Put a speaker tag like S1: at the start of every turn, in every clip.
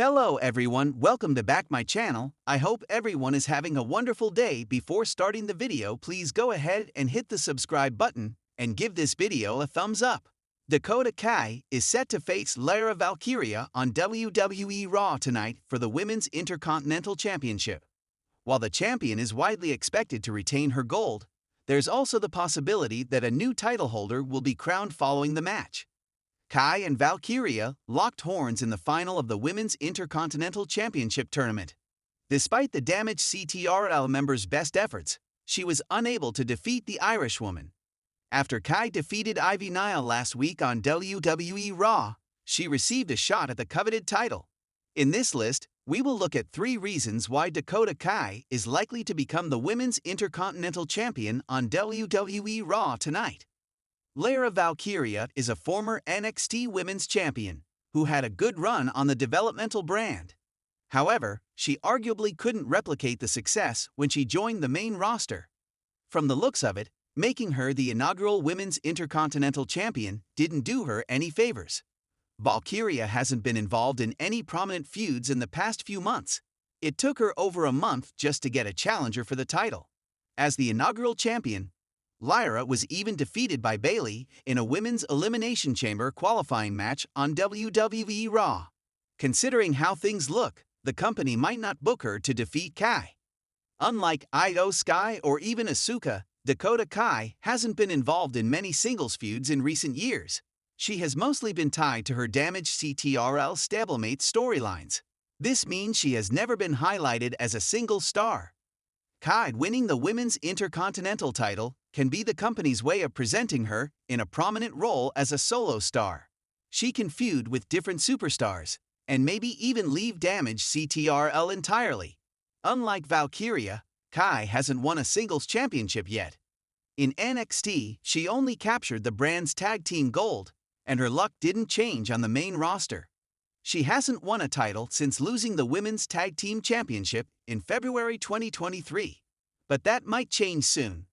S1: Hello everyone, welcome to back my channel. I hope everyone is having a wonderful day. Before starting the video, please go ahead and hit the subscribe button and give this video a thumbs up. Dakota Kai is set to face Lyra Valkyria on WWE Raw tonight for the Women's Intercontinental Championship. While the champion is widely expected to retain her gold, there's also the possibility that a new title holder will be crowned following the match. Kai and Valkyria locked horns in the final of the Women's Intercontinental Championship tournament. Despite the damaged CTRL member's best efforts, she was unable to defeat the Irish woman. After Kai defeated Ivy Nile last week on WWE Raw, she received a shot at the coveted title. In this list, we will look at 3 reasons why Dakota Kai is likely to become the Women's Intercontinental Champion on WWE Raw tonight. Lyra Valkyria is a former NXT Women's Champion who had a good run on the developmental brand. However, she arguably couldn't replicate the success when she joined the main roster. From the looks of it, making her the inaugural Women's Intercontinental Champion didn't do her any favors. Valkyria hasn't been involved in any prominent feuds in the past few months. It took her over a month just to get a challenger for the title. As the inaugural champion, Lyra was even defeated by Bayley in a Women's Elimination Chamber qualifying match on WWE Raw. Considering how things look, the company might not book her to defeat Kai. Unlike Io Sky or even Asuka, Dakota Kai hasn't been involved in many singles feuds in recent years. She has mostly been tied to her damaged CTRL stablemate storylines. This means she has never been highlighted as a single star. Kai winning the Women's Intercontinental title can be the company's way of presenting her in a prominent role as a solo star. She can feud with different superstars, and maybe even leave damaged CTRL entirely. Unlike Valkyria, Kai hasn't won a singles championship yet. In NXT, she only captured the brand's tag team gold, and her luck didn't change on the main roster. She hasn't won a title since losing the Women's Tag Team Championship in February 2023. But that might change soon.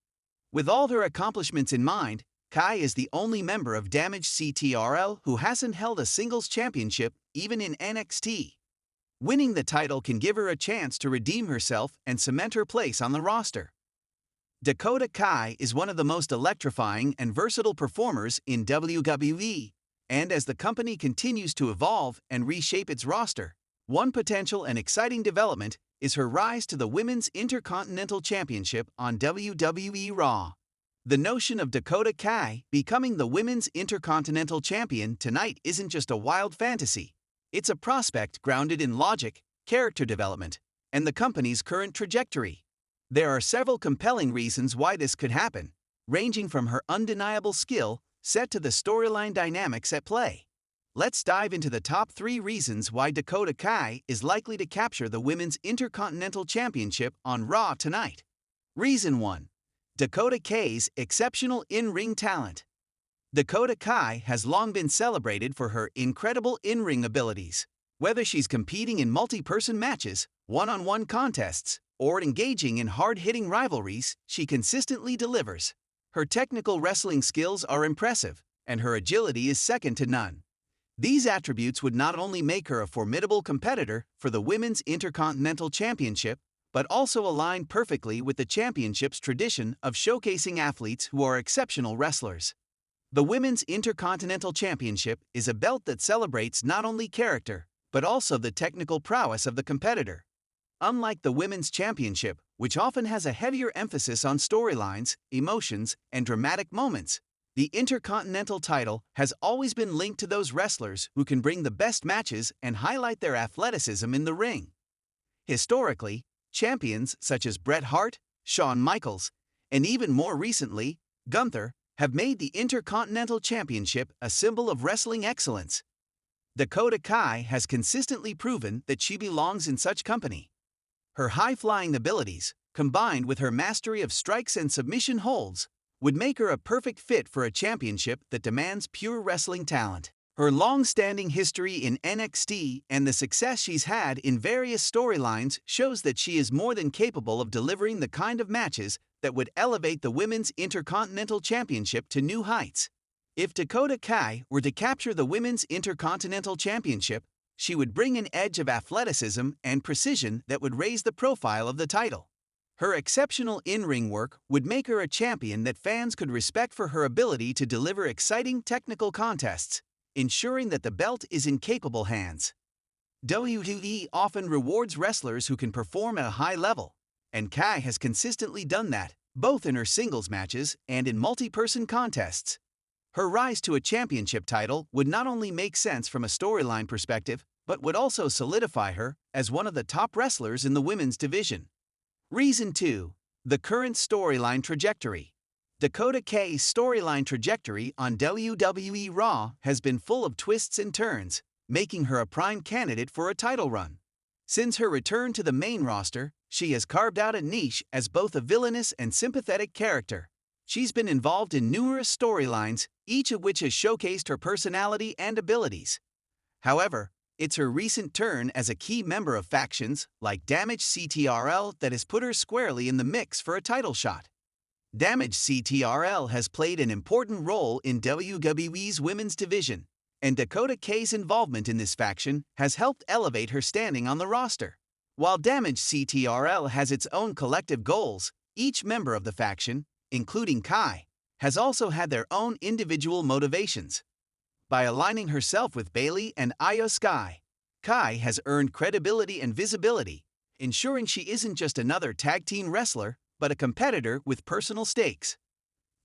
S1: With all her accomplishments in mind, Kai is the only member of damaged CTRL who hasn't held a singles championship even in NXT. Winning the title can give her a chance to redeem herself and cement her place on the roster. Dakota Kai is one of the most electrifying and versatile performers in WWE. And as the company continues to evolve and reshape its roster, one potential and exciting development is her rise to the Women's Intercontinental Championship on WWE Raw. The notion of Dakota Kai becoming the Women's Intercontinental Champion tonight isn't just a wild fantasy. It's a prospect grounded in logic, character development, and the company's current trajectory. There are several compelling reasons why this could happen, ranging from her undeniable skill set to the storyline dynamics at play. Let's dive into the top 3 reasons why Dakota Kai is likely to capture the Women's Intercontinental Championship on Raw tonight. Reason 1. Dakota Kai's exceptional in-ring talent. Dakota Kai has long been celebrated for her incredible in-ring abilities. Whether she's competing in multi-person matches, one-on-one contests, or engaging in hard-hitting rivalries, she consistently delivers. Her technical wrestling skills are impressive, and her agility is second to none. These attributes would not only make her a formidable competitor for the Women's Intercontinental Championship, but also align perfectly with the championship's tradition of showcasing athletes who are exceptional wrestlers. The Women's Intercontinental Championship is a belt that celebrates not only character, but also the technical prowess of the competitor. Unlike the Women's Championship, which often has a heavier emphasis on storylines, emotions, and dramatic moments, the Intercontinental title has always been linked to those wrestlers who can bring the best matches and highlight their athleticism in the ring. Historically, champions such as Bret Hart, Shawn Michaels, and even more recently, Gunther, have made the Intercontinental Championship a symbol of wrestling excellence. Dakota Kai has consistently proven that she belongs in such company. Her high-flying abilities, combined with her mastery of strikes and submission holds, would make her a perfect fit for a championship that demands pure wrestling talent. Her long-standing history in NXT and the success she's had in various storylines shows that she is more than capable of delivering the kind of matches that would elevate the Women's Intercontinental Championship to new heights. If Dakota Kai were to capture the Women's Intercontinental Championship, She would bring an edge of athleticism and precision that would raise the profile of the title. Her exceptional in-ring work would make her a champion that fans could respect for her ability to deliver exciting technical contests, ensuring that the belt is in capable hands. WWE often rewards wrestlers who can perform at a high level, and Kai has consistently done that, both in her singles matches and in multi-person contests. Her rise to a championship title would not only make sense from a storyline perspective, but would also solidify her as one of the top wrestlers in the women's division. Reason 2. The current storyline trajectory. Dakota K's storyline trajectory on WWE Raw has been full of twists and turns, making her a prime candidate for a title run. Since her return to the main roster, she has carved out a niche as both a villainous and sympathetic character. She's been involved in numerous storylines, each of which has showcased her personality and abilities. However, it's her recent turn as a key member of factions like Damage CTRL that has put her squarely in the mix for a title shot. Damage CTRL has played an important role in WWE's women's division, and Dakota K's involvement in this faction has helped elevate her standing on the roster. While Damage CTRL has its own collective goals, each member of the faction, including Kai, has also had their own individual motivations. By aligning herself with Bayley and Io Sky, Kai has earned credibility and visibility, ensuring she isn't just another tag team wrestler, but a competitor with personal stakes.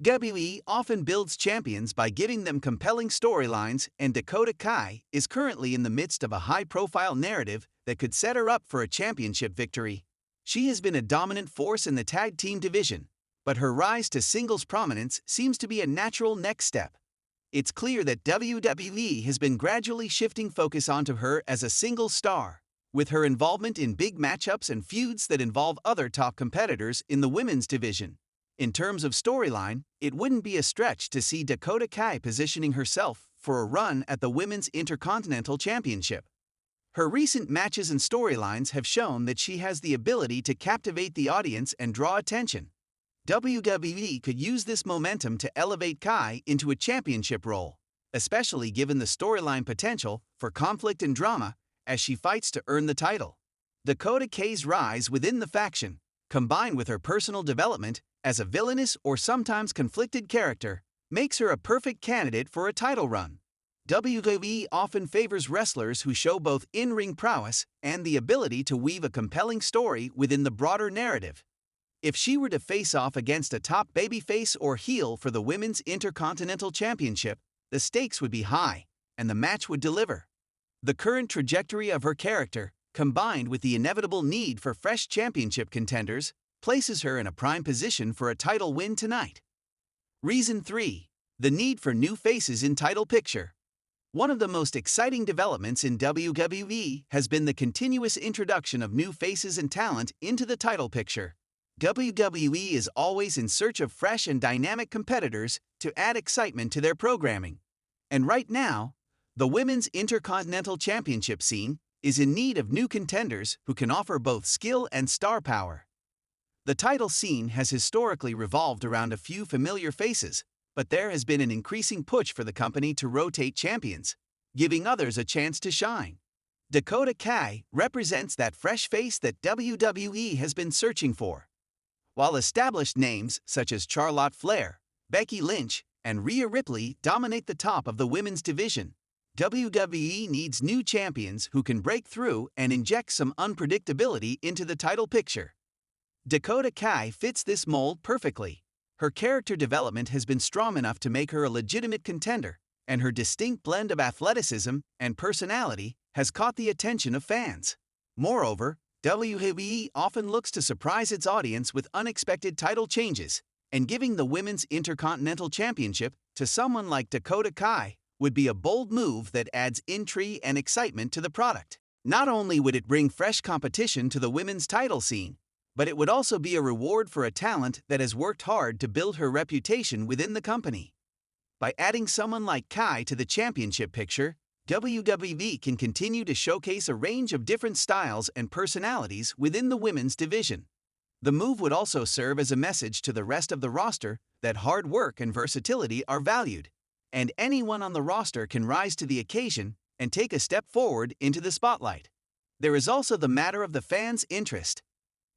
S1: WWE often builds champions by giving them compelling storylines, and Dakota Kai is currently in the midst of a high-profile narrative that could set her up for a championship victory. She has been a dominant force in the tag team division, but her rise to singles prominence seems to be a natural next step. It's clear that WWE has been gradually shifting focus onto her as a single star, with her involvement in big matchups and feuds that involve other top competitors in the women's division. In terms of storyline, it wouldn't be a stretch to see Dakota Kai positioning herself for a run at the Women's Intercontinental Championship. Her recent matches and storylines have shown that she has the ability to captivate the audience and draw attention. WWE could use this momentum to elevate Kai into a championship role, especially given the storyline potential for conflict and drama as she fights to earn the title. Dakota K's rise within the faction, combined with her personal development as a villainous or sometimes conflicted character, makes her a perfect candidate for a title run. WWE often favors wrestlers who show both in-ring prowess and the ability to weave a compelling story within the broader narrative. If she were to face off against a top babyface or heel for the Women's Intercontinental Championship, the stakes would be high, and the match would deliver. The current trajectory of her character, combined with the inevitable need for fresh championship contenders, places her in a prime position for a title win tonight. Reason 3. The need for new faces in title picture. One of the most exciting developments in WWE has been the continuous introduction of new faces and talent into the title picture. WWE is always in search of fresh and dynamic competitors to add excitement to their programming. And right now, the Women's Intercontinental Championship scene is in need of new contenders who can offer both skill and star power. The title scene has historically revolved around a few familiar faces, but there has been an increasing push for the company to rotate champions, giving others a chance to shine. Dakota Kai represents that fresh face that WWE has been searching for. While established names such as Charlotte Flair, Becky Lynch, and Rhea Ripley dominate the top of the women's division, WWE needs new champions who can break through and inject some unpredictability into the title picture. Dakota Kai fits this mold perfectly. Her character development has been strong enough to make her a legitimate contender, and her distinct blend of athleticism and personality has caught the attention of fans. Moreover, WWE often looks to surprise its audience with unexpected title changes, and giving the Women's Intercontinental Championship to someone like Dakota Kai would be a bold move that adds intrigue and excitement to the product. Not only would it bring fresh competition to the women's title scene, but it would also be a reward for a talent that has worked hard to build her reputation within the company. By adding someone like Kai to the championship picture, WWE can continue to showcase a range of different styles and personalities within the women's division. The move would also serve as a message to the rest of the roster that hard work and versatility are valued, and anyone on the roster can rise to the occasion and take a step forward into the spotlight. There is also the matter of the fans' interest.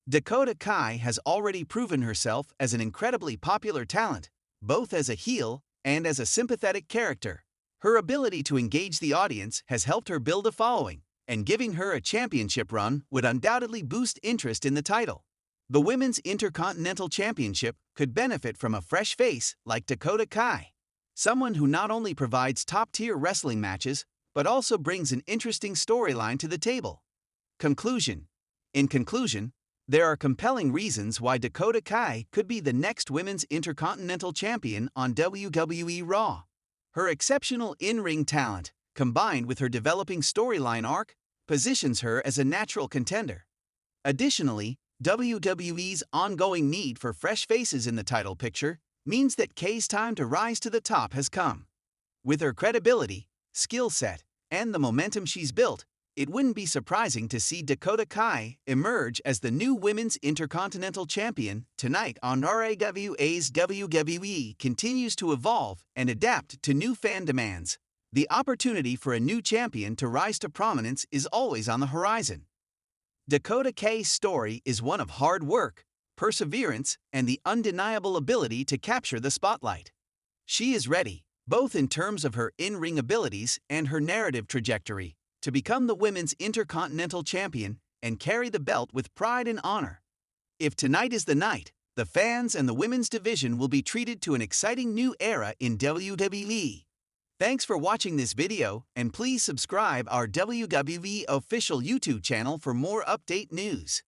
S1: Dakota Kai has already proven herself as an incredibly popular talent, both as a heel and as a sympathetic character. Her ability to engage the audience has helped her build a following, and giving her a championship run would undoubtedly boost interest in the title. The Women's Intercontinental Championship could benefit from a fresh face like Dakota Kai, someone who not only provides top-tier wrestling matches, but also brings an interesting storyline to the table. Conclusion. In conclusion, there are compelling reasons why Dakota Kai could be the next Women's Intercontinental Champion on WWE Raw. Her exceptional in-ring talent, combined with her developing storyline arc, positions her as a natural contender. Additionally, WWE's ongoing need for fresh faces in the title picture means that Kay's time to rise to the top has come. With her credibility, skill set, and the momentum she's built, it wouldn't be surprising to see Dakota Kai emerge as the new Women's Intercontinental Champion tonight on RAW's WWE continues to evolve and adapt to new fan demands. The opportunity for a new champion to rise to prominence is always on the horizon. Dakota Kai's story is one of hard work, perseverance, and the undeniable ability to capture the spotlight. She is ready, both in terms of her in-ring abilities and her narrative trajectory, to become the Women's Intercontinental Champion and carry the belt with pride and honor. If tonight is the night, the fans and the women's division will be treated to an exciting new era in WWE. Thanks for watching this video, and please subscribe our WWE official YouTube channel for more update news.